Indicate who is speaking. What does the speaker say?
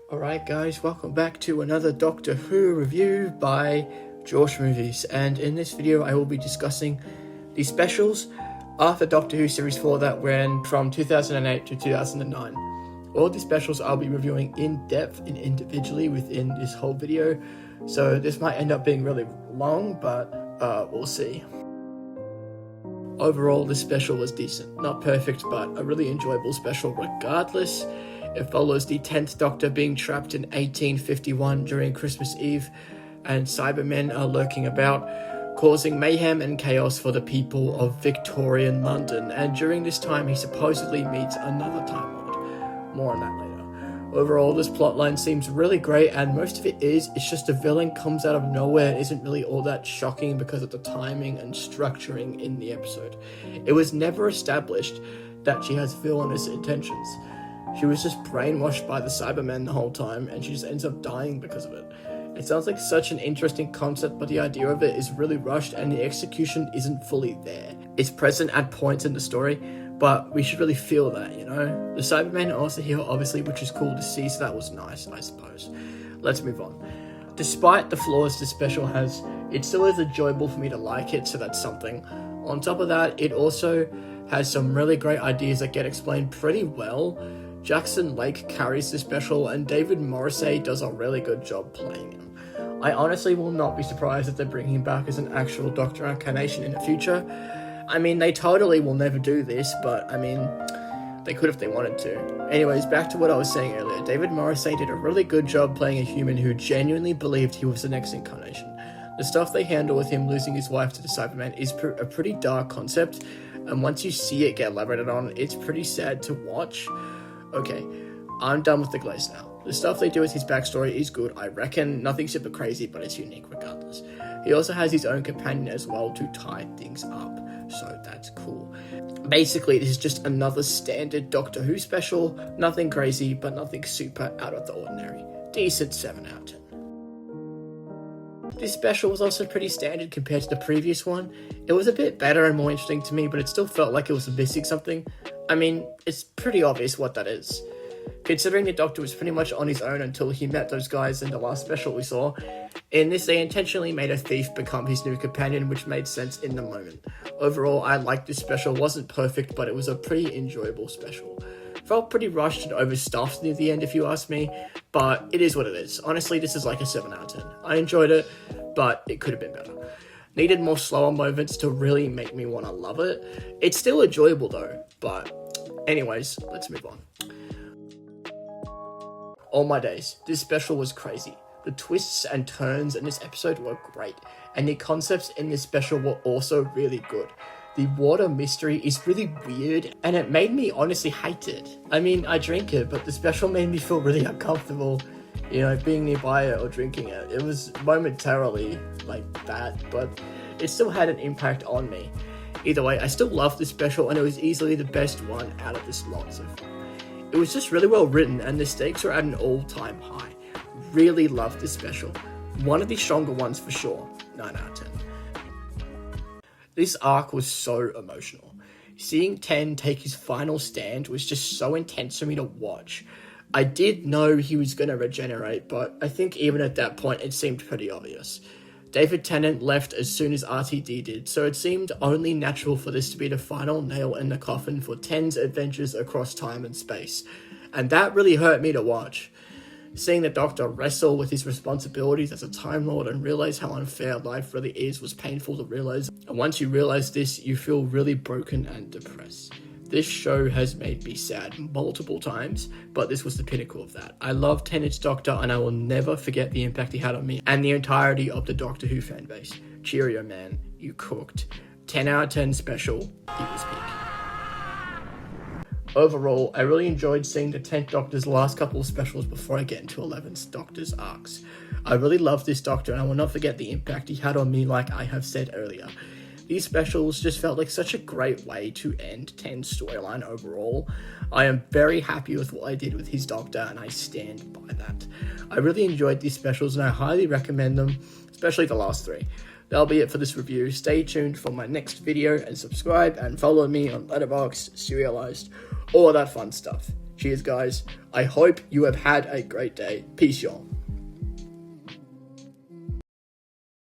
Speaker 1: Alright guys, welcome back to another Doctor Who review by Josh Movies, and in this video I will be discussing the specials after Doctor Who Series 4 that ran from 2008 to 2009. All the specials I'll be reviewing in depth and individually within this whole video, so this might end up being really long, but we'll see. Overall, this special was decent. Not perfect, but a really enjoyable special regardless. It follows the 10th Doctor being trapped in 1851 during Christmas Eve, and Cybermen are lurking about, causing mayhem and chaos for the people of Victorian London, and during this time he supposedly meets another Time Lord. More on that later. Overall, this plotline seems really great, and most of it's just a villain comes out of nowhere and isn't really all that shocking because of the timing and structuring in the episode. It was never established that she has villainous intentions. She was just brainwashed by the Cybermen the whole time, and she just ends up dying because of it. It sounds like such an interesting concept, but the idea of it is really rushed and the execution isn't fully there. It's present at points in the story, but we should really feel that, you know? The Cybermen are also here, obviously, which is cool to see, so that was nice, I suppose. Let's move on. Despite the flaws this special has, it still is enjoyable for me to like it, so that's something. On top of that, it also has some really great ideas that get explained pretty well. Jackson Lake carries the special, and David Morrissey does a really good job playing him. I honestly will not be surprised if they're bringing him back as an actual Doctor Incarnation in the future. I mean, they totally will never do this, but I mean, they could if they wanted to. Anyways, back to what I was saying earlier. David Morrissey did a really good job playing a human who genuinely believed he was the next incarnation. The stuff they handle with him losing his wife to the Cybermen is a pretty dark concept, and once you see it get elaborated on, it's pretty sad to watch. Okay, I'm done with the glaze now. The stuff they do with his backstory is good, I reckon. Nothing super crazy, but it's unique regardless. He also has his own companion as well to tie things up, so that's cool. Basically, this is just another standard Doctor Who special. Nothing crazy, but nothing super out of the ordinary. Decent 7 out of 10. This special was also pretty standard compared to the previous one. It was a bit better and more interesting to me, but it still felt like it was missing something. I mean, it's pretty obvious what that is. Considering the Doctor was pretty much on his own until he met those guys in the last special we saw, in this they intentionally made a thief become his new companion, which made sense in the moment. Overall, I liked this special. Wasn't perfect, but it was a pretty enjoyable special. Felt pretty rushed and overstuffed near the end if you ask me, but it is what it is. Honestly, this is like a 7 out of 10. I enjoyed it, but it could have been better. Needed more slower moments to really make me want to love it. It's still enjoyable though, but anyways, let's move on. All my days, this special was crazy. The twists and turns in this episode were great, and the concepts in this special were also really good. The water mystery is really weird, and it made me honestly hate it. I mean, I drink it, but the special made me feel really uncomfortable, you know, being nearby it or drinking it. It was momentarily like that, but it still had an impact on me. Either way, I still loved this special, and it was easily the best one out of this lot so far. It was just really well written, and the stakes were at an all-time high. Really loved this special. One of the stronger ones for sure. 9 out of 10. This arc was so emotional. Seeing Ten take his final stand was just so intense for me to watch. I did know he was going to regenerate, but I think even at that point it seemed pretty obvious. David Tennant left as soon as RTD did, so it seemed only natural for this to be the final nail in the coffin for Ten's adventures across time and space. And that really hurt me to watch. Seeing the Doctor wrestle with his responsibilities as a Time Lord and realize how unfair life really is was painful to realize. And once you realize this, you feel really broken and depressed. This show has made me sad multiple times, but this was the pinnacle of that. I love Tennant's Doctor, and I will never forget the impact he had on me and the entirety of the Doctor Who fanbase. Cheerio, man. You cooked. 10 out of 10 special. It was peak. Overall, I really enjoyed seeing the 10th Doctor's last couple of specials before I get into 11th Doctor's arcs. I really love this Doctor, and I will not forget the impact he had on me like I have said earlier. These specials just felt like such a great way to end 10's storyline overall. I am very happy with what I did with his Doctor, and I stand by that. I really enjoyed these specials, and I highly recommend them, especially the last 3. That'll be it for this review. Stay tuned for my next video, and subscribe and follow me on Letterboxd, Serialized, all of that fun stuff. Cheers, guys. I hope you have had a great day. Peace, y'all.